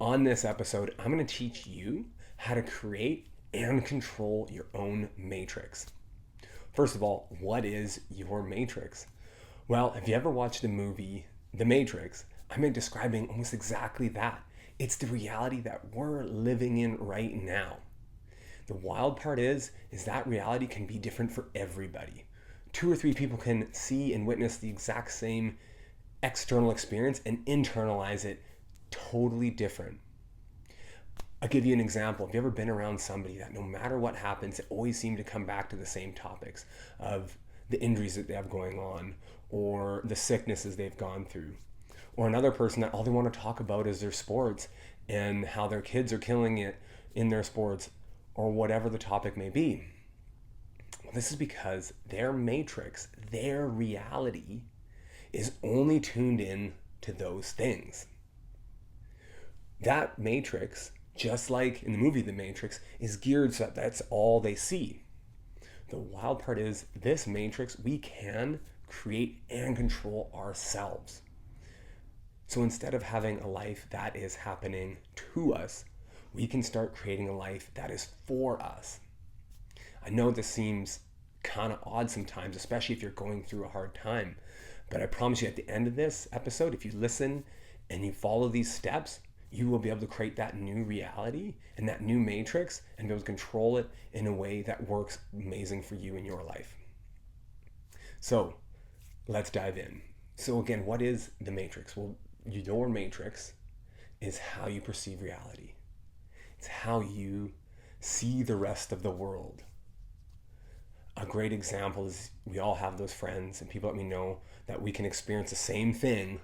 On this episode, I'm going to teach you how to create and control your own matrix. First of all, what is your matrix? Well, have you ever watched the movie The Matrix? I'm describing almost exactly that. It's the reality that we're living in right now. The wild part is that reality can be different for everybody. 2 or 3 people can see and witness the exact same external experience and internalize it totally different. I'll give you an example. Have you ever been around somebody that no matter what happens, they always seem to come back to the same topics of the injuries that they have going on or the sicknesses they've gone through? Or another person that all they want to talk about is their sports and how their kids are killing it in their sports or whatever the topic may be. Well, this is because their matrix, their reality, is only tuned in to those things. That matrix, just like in the movie The Matrix, is geared so that that's all they see. The wild part is this matrix we can create and control ourselves. So instead of having a life that is happening to us, we can start creating a life that is for us. I know this seems kind of odd sometimes, especially if you're going through a hard time. But I promise you at the end of this episode, if you listen and you follow these steps, you will be able to create that new reality and that new matrix and be able to control it in a way that works amazing for you in your life. So let's dive in. So again, what is the matrix? Well, your matrix is how you perceive reality. It's how you see the rest of the world. A great example is we all have those friends and people that we know that we can experience the same thing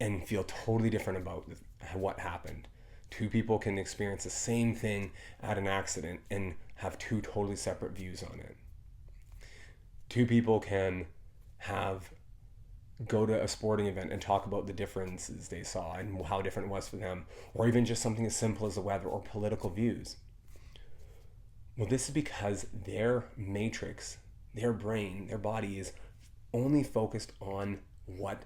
and feel totally different about what happened. 2 people can experience the same thing at an accident and have 2 totally separate views on it. 2 people can go to a sporting event and talk about the differences they saw and how different it was for them, or even just something as simple as the weather or political views. Well, this is because their matrix, their brain, their body is only focused on what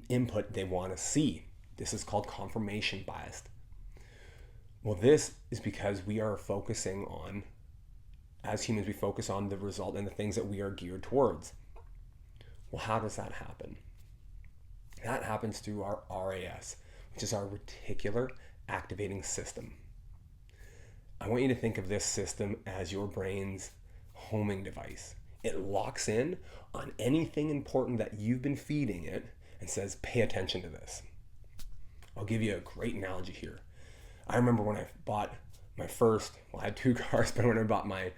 input they want to see. This is called confirmation bias. Well, this is because we are focusing on, as humans, we focus on the result and the things that we are geared towards. Well, how does that happen? That happens through our RAS, which is our reticular activating system. I want you to think of this system as your brain's homing device. It locks in on anything important that you've been feeding it and says, pay attention to this. I'll give you a great analogy here. I remember when I bought my first, I had 2 cars, but when I bought my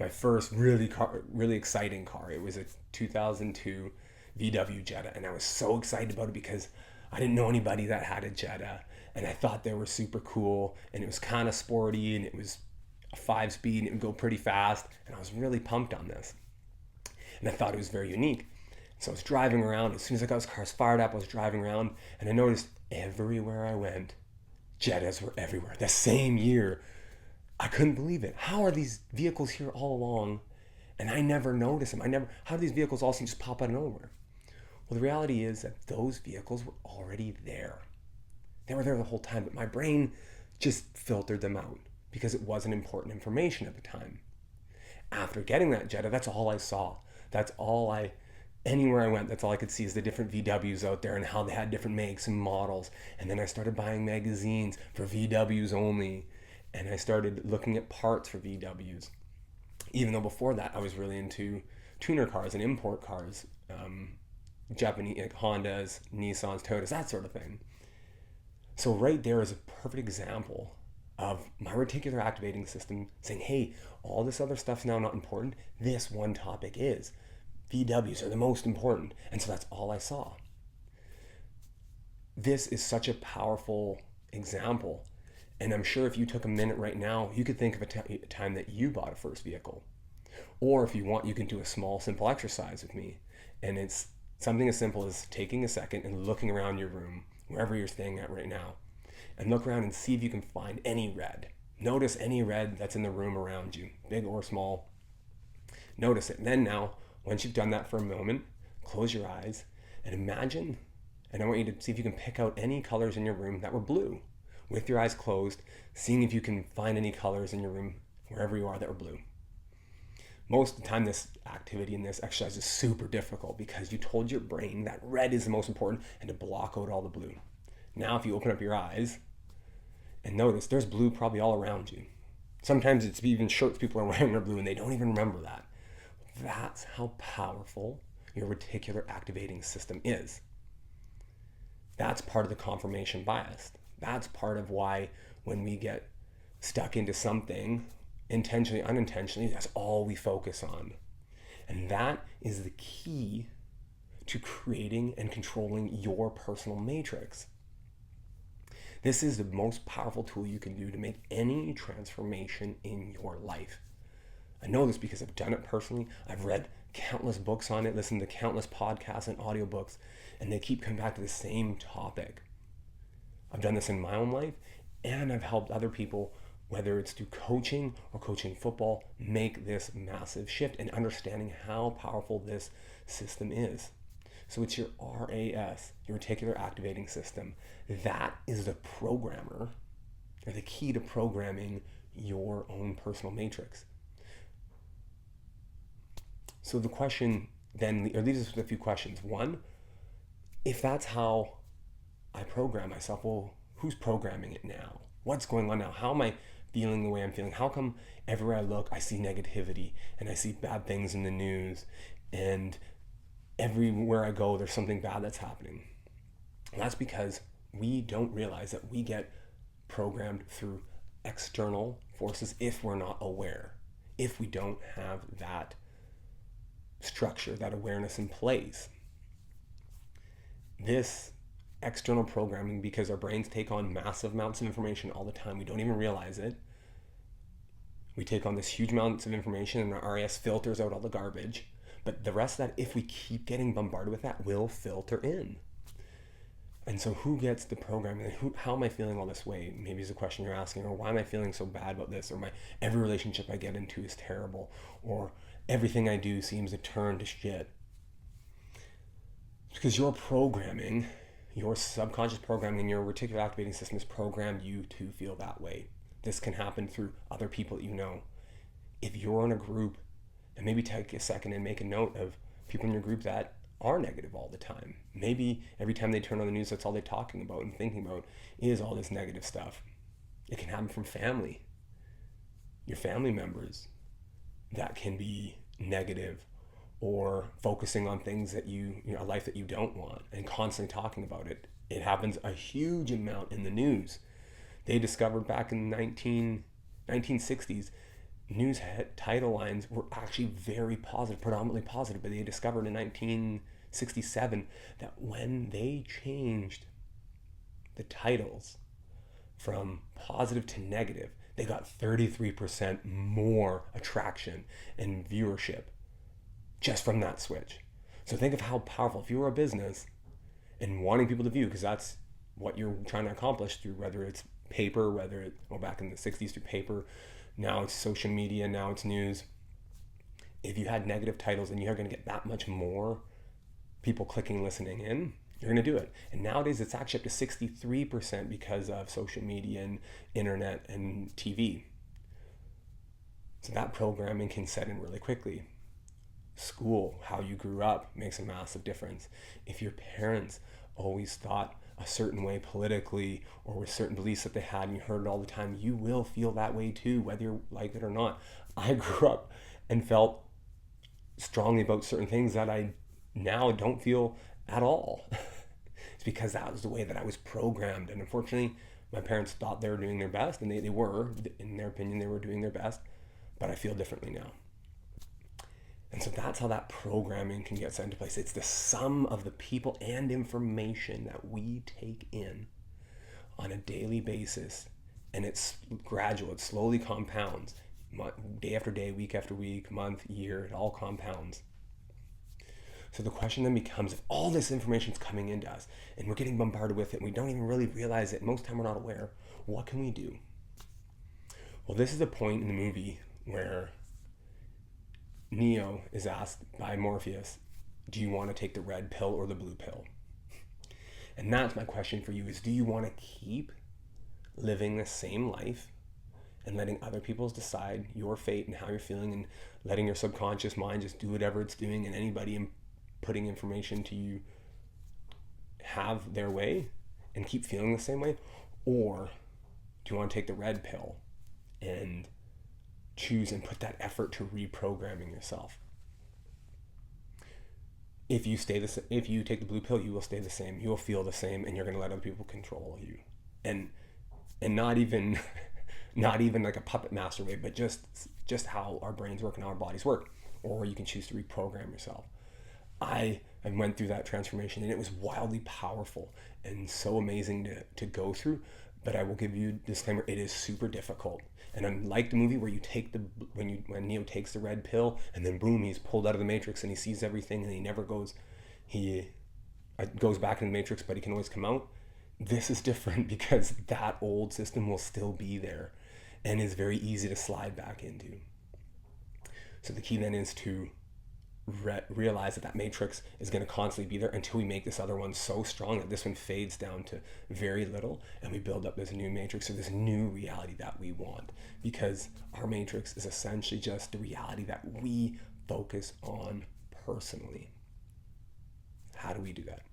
first really exciting car, it was a 2002 VW Jetta, and I was so excited about it because I didn't know anybody that had a Jetta, and I thought they were super cool, and it was kind of sporty, and it was a 5-speed, and it would go pretty fast, and I was really pumped on this. And I thought it was very unique. So I was driving around. As soon as I got those cars fired up, I was driving around, and I noticed everywhere I went, Jettas were everywhere. The same year. I couldn't believe it. How are these vehicles here all along, and I never noticed them? How do these vehicles all seem to just pop out of nowhere? Well, the reality is that those vehicles were already there. They were there the whole time, but my brain just filtered them out because it wasn't important information at the time. After getting that Jetta, that's all I saw. Anywhere I went, that's all I could see is the different VWs out there and how they had different makes and models. And then I started buying magazines for VWs only. And I started looking at parts for VWs. Even though before that, I was really into tuner cars and import cars, Japanese, like Hondas, Nissans, Toyotas, that sort of thing. So right there is a perfect example of my reticular activating system saying, hey, all this other stuff's now not important. This one topic is. VWs are the most important. And so that's all I saw. This is such a powerful example. And I'm sure if you took a minute right now, you could think of a time that you bought a first vehicle. Or if you want, you can do a small, simple exercise with me. And it's something as simple as taking a second and looking around your room, wherever you're staying at right now. And look around and see if you can find any red. Notice any red that's in the room around you, big or small. Notice it. And then now, once you've done that for a moment, close your eyes and imagine, and I want you to see if you can pick out any colors in your room that were blue. with your eyes closed, seeing if you can find any colors in your room, wherever you are, that are blue. Most of the time, this activity and this exercise is super difficult because you told your brain that red is the most important and to block out all the blue. Now, if you open up your eyes and notice, there's blue probably all around you. Sometimes it's even shirts people are wearing are blue and they don't even remember that. That's how powerful your reticular activating system is. That's part of the confirmation bias. That's part of why when we get stuck into something, intentionally, unintentionally, that's all we focus on. And that is the key to creating and controlling your personal matrix. This is the most powerful tool you can do to make any transformation in your life. I know this because I've done it personally. I've read countless books on it, listened to countless podcasts and audiobooks, and they keep coming back to the same topic. I've done this in my own life, and I've helped other people, whether it's through coaching or coaching football, make this massive shift and understanding how powerful this system is. So it's your RAS, your reticular activating system. That is the programmer, or the key to programming your own personal matrix. So the question then, or leaves us with a few questions. One, if that's how I program myself, well, who's programming it now? What's going on now? How am I feeling the way I'm feeling? How come everywhere I look, I see negativity and I see bad things in the news, and everywhere I go, there's something bad that's happening? And that's because we don't realize that we get programmed through external forces if we're not aware, if we don't have that structure, that awareness in place. This external programming, because our brains take on massive amounts of information all the time, we don't even realize it. We take on this huge amounts of information and our RAS filters out all the garbage, but the rest of that, if we keep getting bombarded with that, will filter in. And so who gets the programming? How am I feeling all this way? Maybe is a question you're asking, or why am I feeling so bad about this? Or every relationship I get into is terrible, or everything I do seems to turn to shit. Because your programming, your subconscious programming, your reticular activating system has programmed you to feel that way. This can happen through other people that you know. If you're in a group, and maybe take a second and make a note of people in your group that are negative all the time. Maybe every time they turn on the news, that's all they're talking about and thinking about is all this negative stuff. It can happen from family. Your family members that can be negative, or focusing on things that a life that you don't want and constantly talking about it. It happens a huge amount in the news. They discovered back in the 1960s, news title lines were actually very positive, predominantly positive, but they discovered in 1967 that when they changed the titles from positive to negative, they got 33% more attraction and viewership just from that switch. So think of how powerful, if you were a business and wanting people to view, because that's what you're trying to accomplish through, whether it's paper, back in the 60s through paper, now it's social media, now it's news. If you had negative titles and you're going to get that much more people clicking, listening in, you're going to do it. And nowadays it's actually up to 63% because of social media and internet and TV. So that programming can set in really quickly. School, how you grew up, makes a massive difference. If your parents always thought a certain way politically, or with certain beliefs that they had, and you heard it all the time, you will feel that way too, whether you like it or not. I grew up and felt strongly about certain things that I now don't feel at all. It's because that was the way that I was programmed. And unfortunately, my parents thought they were doing their best, and they were, in their opinion, they were doing their best, but I feel differently now. And so that's how that programming can get set into place. It's the sum of the people and information that we take in on a daily basis. And it's gradual, it slowly compounds. Day after day, week after week, month, year, it all compounds. So the question then becomes, if all this information is coming into us and we're getting bombarded with it and we don't even really realize it, most of the time we're not aware, what can we do? Well, this is the point in the movie where Neo is asked by Morpheus, do you want to take the red pill or the blue pill? And that's my question for you, is do you want to keep living the same life and letting other people decide your fate and how you're feeling, and letting your subconscious mind just do whatever it's doing, and anybody putting information to you have their way and keep feeling the same way? Or do you want to take the red pill and choose and put that effort to reprogramming yourself? If you take the blue pill, you will stay the same. You will feel the same, and you're going to let other people control you, and not even like a puppet master way, but just how our brains work and how our bodies work. Or you can choose to reprogram yourself. I went through that transformation, and it was wildly powerful and so amazing to go through. But I will give you a disclaimer: it is super difficult. And unlike the movie where you take when Neo takes the red pill and then boom, he's pulled out of the Matrix and he sees everything and he goes back in the Matrix, but he can always come out. This is different because that old system will still be there and is very easy to slide back into. So the key then is to realize that Matrix is going to constantly be there until we make this other one so strong that this one fades down to very little, and we build up this new Matrix, or this new reality that we want, because our Matrix is essentially just the reality that we focus on personally. How do we do that?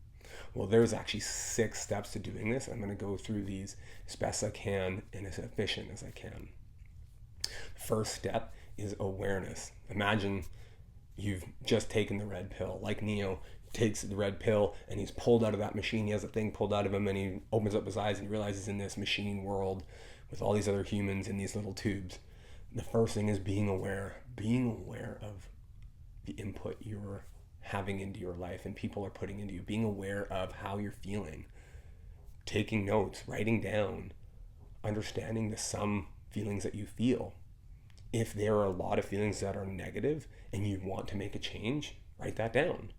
Well, there's actually 6 steps to doing this. I'm going to go through these as best I can and as efficient as I can. First step is awareness. Imagine you've just taken the red pill. Like Neo takes the red pill and he's pulled out of that machine. He has a thing pulled out of him, and he opens up his eyes and he realizes he's in this machine world with all these other humans in these little tubes. The first thing is being aware of the input you're having into your life and people are putting into you. Being aware of how you're feeling. Taking notes, writing down, understanding the some feelings that you feel. If there are a lot of feelings that are negative and you want to make a change, write that down.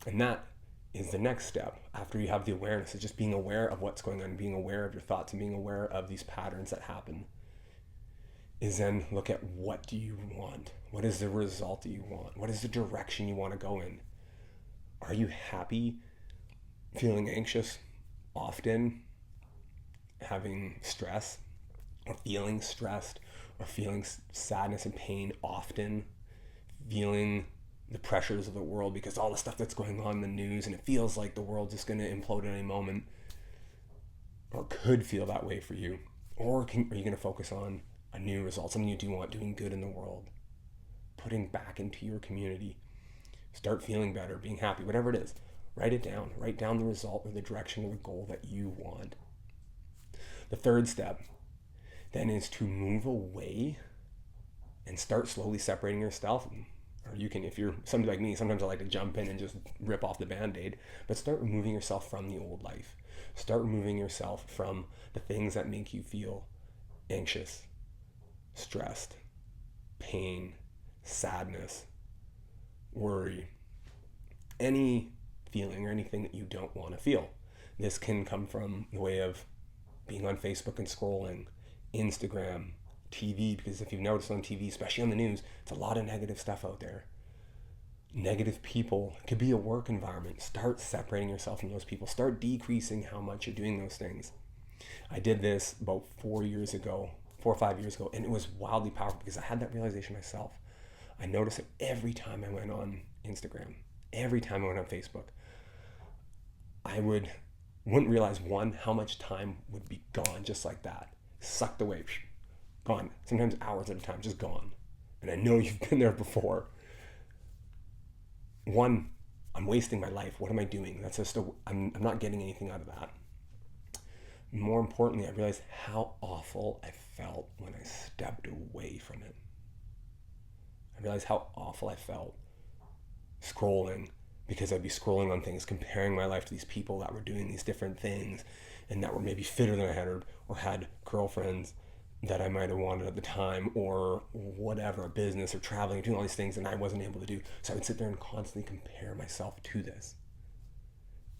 And that is the next step after you have the awareness. It's just being aware of what's going on, being aware of your thoughts and being aware of these patterns that happen. Is then look at, what do you want? What is the result that you want? What is the direction you want to go in? Are you happy, feeling anxious often, having stress, or feeling stressed, or feeling sadness and pain often, feeling the pressures of the world because all the stuff that's going on in the news, and it feels like the world's just going to implode at any moment, or could feel that way for you? Or are you going to focus on a new result, something you do want, doing good in the world, putting back into your community, start feeling better, being happy, whatever it is? Write it down. Write down the result or the direction or the goal that you want. The third step then is to move away and start slowly separating yourself. Or you can, if you're somebody like me, sometimes I like to jump in and just rip off the Band-Aid, but start removing yourself from the old life. Start removing yourself from the things that make you feel anxious, stressed, pain, sadness, worry, any feeling or anything that you don't want to feel. This can come from the way of being on Facebook and scrolling, Instagram, TV, because if you've noticed on TV, especially on the news, it's a lot of negative stuff out there. Negative people. It could be a work environment. Start separating yourself from those people. Start decreasing how much you're doing those things. I did this about 4 or 5 years ago, and it was wildly powerful because I had that realization myself. I noticed it every time I went on Instagram, every time I went on Facebook. I wouldn't realize, one, how much time would be gone just like that. Sucked away, gone. Sometimes hours at a time, just gone. And I know you've been there before. One, I'm wasting my life. What am I doing? That's just I'm not getting anything out of that. More importantly, I realized how awful I felt when I stepped away from it. I realized how awful I felt scrolling, because I'd be scrolling on things, comparing my life to these people that were doing these different things and that were maybe fitter than I had, or had girlfriends that I might have wanted at the time, or whatever, a business or traveling, doing all these things, and I wasn't able to do. So I would sit there and constantly compare myself to this.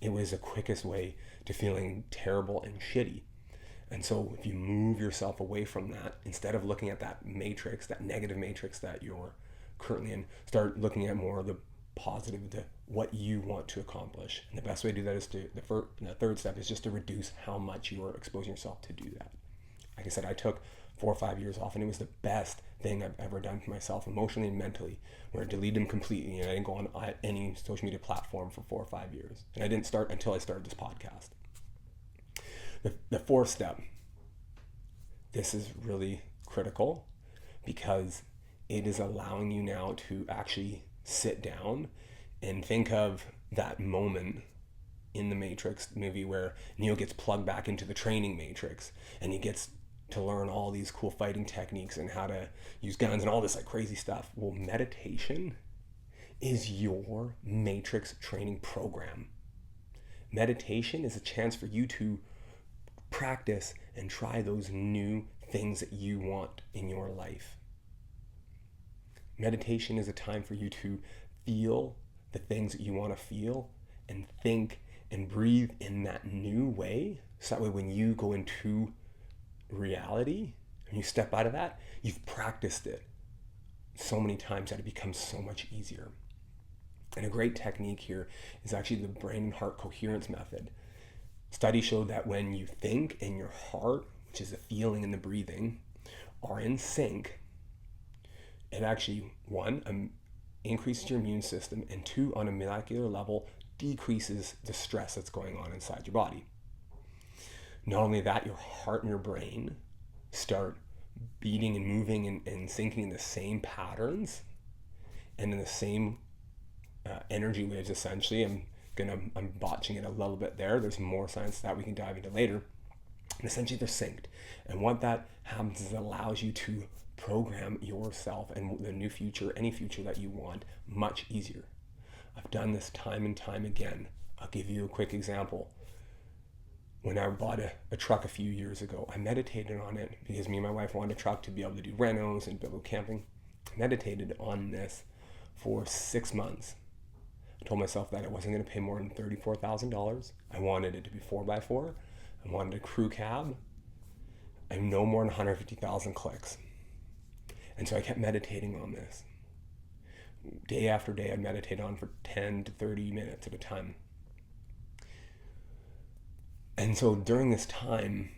It was the quickest way to feeling terrible and shitty. And so if you move yourself away from that, instead of looking at that matrix, that negative matrix that you're currently in, start looking at more of the positive to what you want to accomplish. And the best way to do that is the third step is just to reduce how much you are exposing yourself to do that. Like I said, I took 4 or 5 years off, and it was the best thing I've ever done for myself, emotionally and mentally, where I deleted them completely, and I didn't go on any social media platform for 4 or 5 years. And I didn't start until I started this podcast. The fourth step, this is really critical because it is allowing you now to actually sit down and think of that moment in the Matrix movie where Neo gets plugged back into the training matrix and he gets to learn all these cool fighting techniques and how to use guns and all this like crazy stuff. Well, meditation is your Matrix training program. Meditation is a chance for you to practice and try those new things that you want in your life. Meditation is a time for you to feel the things that you want to feel and think and breathe in that new way. So that way when you go into reality and you step out of that, you've practiced it so many times that it becomes so much easier. And a great technique here is actually the brain and heart coherence method. Studies show that when you think and your heart, which is the feeling and the breathing, are in sync, it actually, one, increases your immune system, and two, on a molecular level, decreases the stress that's going on inside your body. Not only that, your heart and your brain start beating and moving and syncing in the same patterns and in the same energy waves, essentially. I'm botching it a little bit there. There's more science that we can dive into later. And essentially they're synced. And what that happens is it allows you to program yourself and the new future, any future that you want, much easier. I've done this time and time again. I'll give you a quick example. When I bought a truck a few years ago, I meditated on it because me and my wife wanted a truck to be able to do renos and go camping. I meditated on this for 6 months. I told myself that I wasn't going to pay more than $34,000. I wanted it to be 4x4. I wanted a crew cab and no more than 150,000 clicks. And so I kept meditating on this. Day after day, I'd meditate on for 10 to 30 minutes at a time. And so during this time,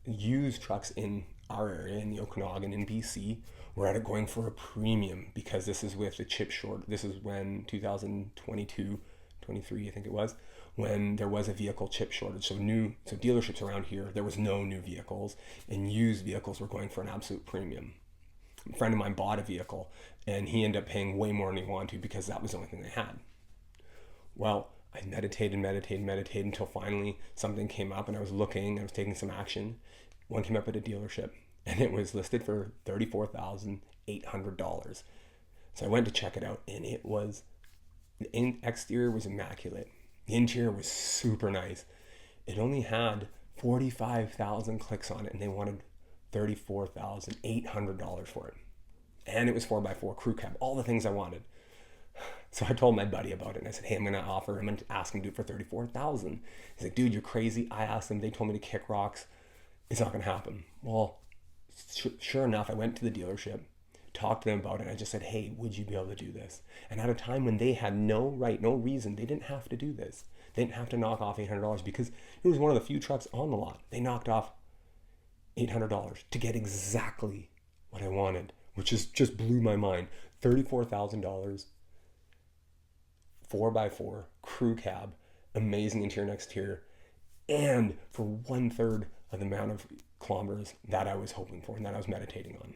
used trucks in our area, in the Okanagan, in BC, were at it going for a premium because this is with the chip short. This is when 2022, 23, I think it was, when there was a vehicle chip shortage. So dealerships around here, there was no new vehicles, and used vehicles were going for an absolute premium. A friend of mine bought a vehicle, and he ended up paying way more than he wanted to because that was the only thing they had. Well, I meditated until finally something came up, and I was taking some action. One came up at a dealership, and it was listed for $34,800. So I went to check it out, and the exterior was immaculate. The interior was super nice. It only had 45,000 clicks on it, and they wanted $34,800 for it. And it was 4x4 crew cab, all the things I wanted. So I told my buddy about it, and I said, hey, I'm going to ask him to do it for $34,000. He's like, dude, you're crazy. I asked them, they told me to kick rocks. It's not going to happen. Well, sure enough, I went to the dealership, talked to them about it, and I just said, hey, would you be able to do this? And at a time when they had no reason, they didn't have to do this. They didn't have to knock off $800 because it was one of the few trucks on the lot. They knocked off $800 to get exactly what I wanted, which just blew my mind. $34,000, 4x4, crew cab, amazing interior and exterior, and for 1/3 of the amount of kilometers that I was hoping for and that I was meditating on.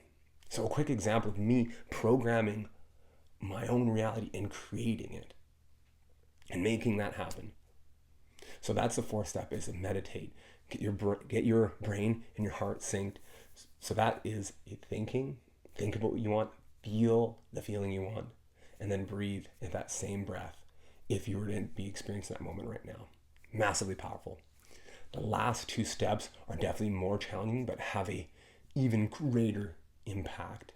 So a quick example of me programming my own reality and creating it and making that happen. So that's the fourth step, is to meditate. Get your brain and your heart synced. So that is thinking. Think about what you want. Feel the feeling you want. And then breathe in that same breath if you were to be experiencing that moment right now. Massively powerful. The last two steps are definitely more challenging, but have a even greater impact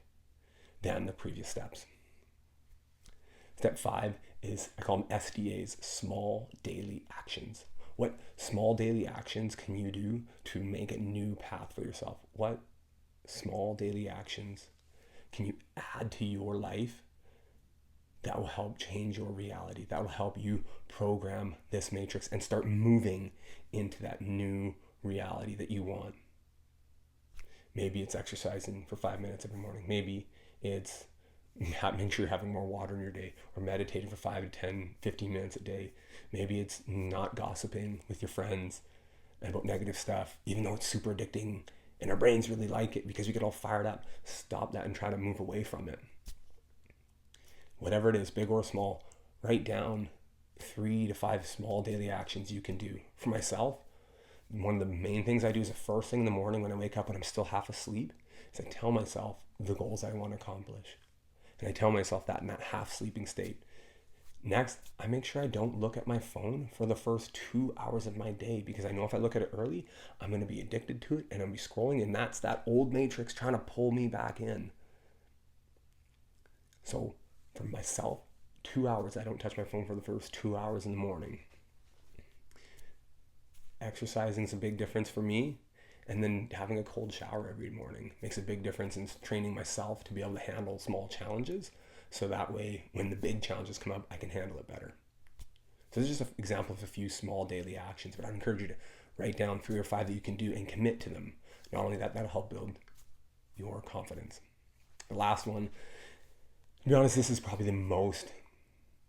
than the previous steps. Step 5 is, I call them SDAs, small daily actions. What small daily actions can you do to make a new path for yourself? What small daily actions can you add to your life that will help change your reality. That will help you program this matrix and start moving into that new reality that you want. Maybe it's exercising for 5 minutes every morning. Maybe it's making sure you're having more water in your day, or meditating for 5 to 10, 15 minutes a day. Maybe it's not gossiping with your friends about negative stuff, even though it's super addicting and our brains really like it because we get all fired up. Stop that and try to move away from it. Whatever it is, big or small, write down 3 to 5 small daily actions you can do. For myself, one of the main things I do is the first thing in the morning when I wake up and I'm still half asleep is I tell myself the goals I want to accomplish. And I tell myself that in that half sleeping state. Next, I make sure I don't look at my phone for the first 2 hours of my day, because I know if I look at it early, I'm going to be addicted to it and I'll be scrolling, and that's that old matrix trying to pull me back in. So for myself, 2 hours, I don't touch my phone for the first 2 hours in the morning. Exercising is a big difference for me. And then having a cold shower every morning makes a big difference in training myself to be able to handle small challenges. So that way, when the big challenges come up, I can handle it better. So this is just an example of a few small daily actions, but I encourage you to write down 3 or 5 that you can do and commit to them. Not only that, that'll help build your confidence. The last one, to be honest, this is probably the most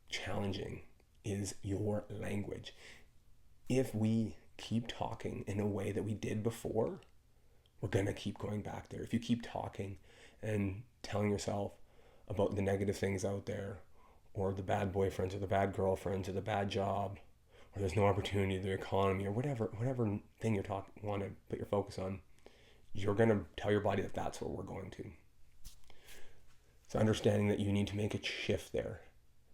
challenging, is your language. If we keep talking in a way that we did before, we're going to keep going back there. If you keep talking and telling yourself about the negative things out there, or the bad boyfriends, or the bad girlfriends, or the bad job, or there's no opportunity, the economy, or whatever thing you want to put your focus on, you're going to tell your body that that's what we're going to. So understanding that you need to make a shift there.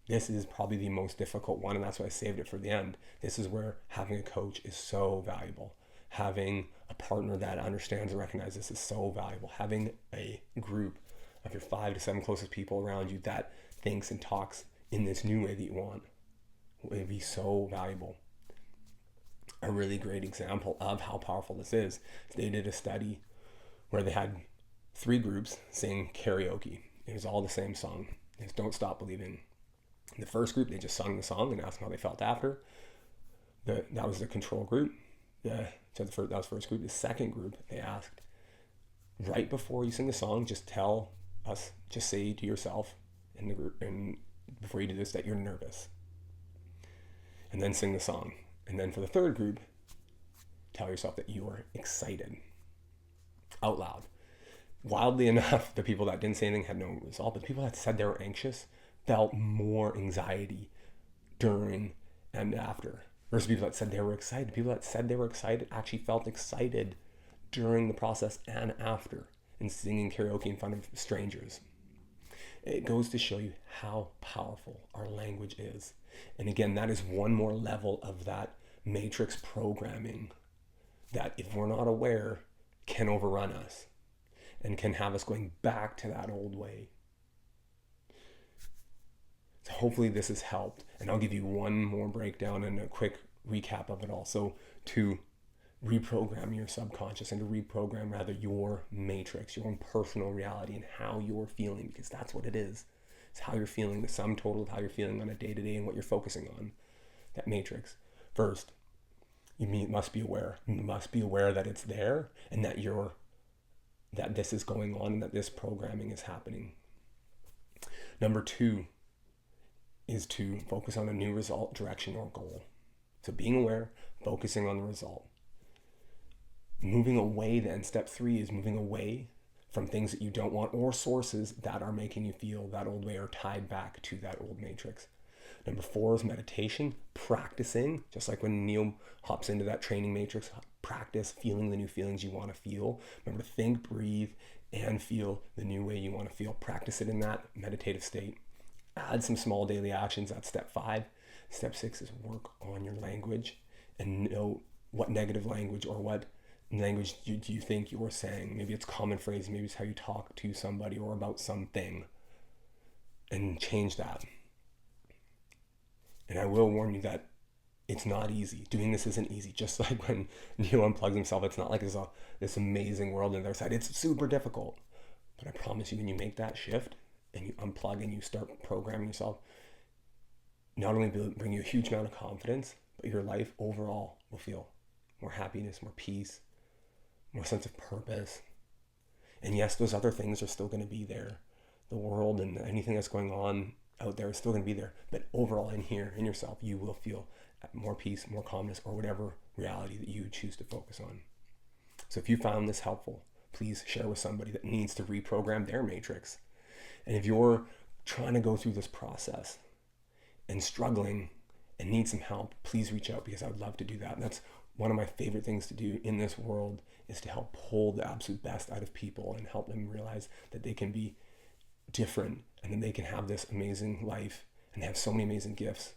This is probably the most difficult one, and that's why I saved it for the end. This is where having a coach is so valuable. Having a partner that understands and recognizes this is so valuable. Having a group of your 5 to 7 closest people around you that thinks and talks in this new way that you want will be so valuable. A really great example of how powerful this is, they did a study where they had 3 groups sing karaoke. It was all the same song. It's Don't Stop Believing. In the first group, they just sung the song and asked how they felt after. That was the control group. That was the first group. The second group, they asked, right before you sing the song, just say to yourself in the group, and before you do this, that you're nervous. And then sing the song. And then for the third group, tell yourself that you are excited out loud. Wildly enough, the people that didn't say anything had no result, but the people that said they were anxious felt more anxiety during and after, versus people that said they were excited. People that said they were excited actually felt excited during the process and after, and singing karaoke in front of strangers. It goes to show you how powerful our language is. And again, that is one more level of that matrix programming that, if we're not aware, can overrun us and can have us going back to that old way. So hopefully this has helped, and I'll give you one more breakdown and a quick recap of it all. So to reprogram your subconscious, and to reprogram rather your matrix, your own personal reality, and how you're feeling, because that's what it is. It's how you're feeling, the sum total of how you're feeling on a day-to-day and what you're focusing on, that matrix. First, you must be aware. You must be aware that it's there, and that this is going on, and that this programming is happening. Number 2 is to focus on a new result, direction, or goal. So being aware, focusing on the result. Moving away then, step 3 is moving away from things that you don't want, or sources that are making you feel that old way or tied back to that old matrix. Number 4 is meditation, practicing, just like when Neil hops into that training matrix, practice feeling the new feelings you want to feel. Remember to think, breathe, and feel the new way you want to feel. Practice it in that meditative state. Add some small daily actions. That's step 5. Step 6 is work on your language and know what negative language or what language do you think you're saying. Maybe it's common phrase, maybe it's how you talk to somebody or about something, and change that. And I will warn you that it's not easy. Doing this isn't easy. Just like when Neil unplugs himself, it's not like there's this amazing world on the other side. It's super difficult. But I promise you, when you make that shift, and you unplug and you start programming yourself, not only will it bring you a huge amount of confidence, but your life overall will feel more happiness, more peace, more sense of purpose. And yes, those other things are still going to be there. The world and anything that's going on out there is still going to be there. But overall, in here, in yourself, you will feel more peace, more calmness, or whatever reality that you choose to focus on. So if you found this helpful, please share with somebody that needs to reprogram their matrix. And if you're trying to go through this process and struggling and need some help, please reach out, because I would love to do that. And that's one of my favorite things to do in this world, is to help pull the absolute best out of people and help them realize that they can be different and then they can have this amazing life and they have so many amazing gifts.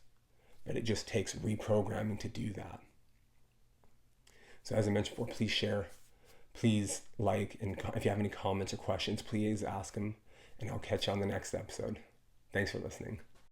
But it just takes reprogramming to do that. So as I mentioned before, please share, please like, and if you have any comments or questions, please ask them, and I'll catch you on the next episode. Thanks for listening.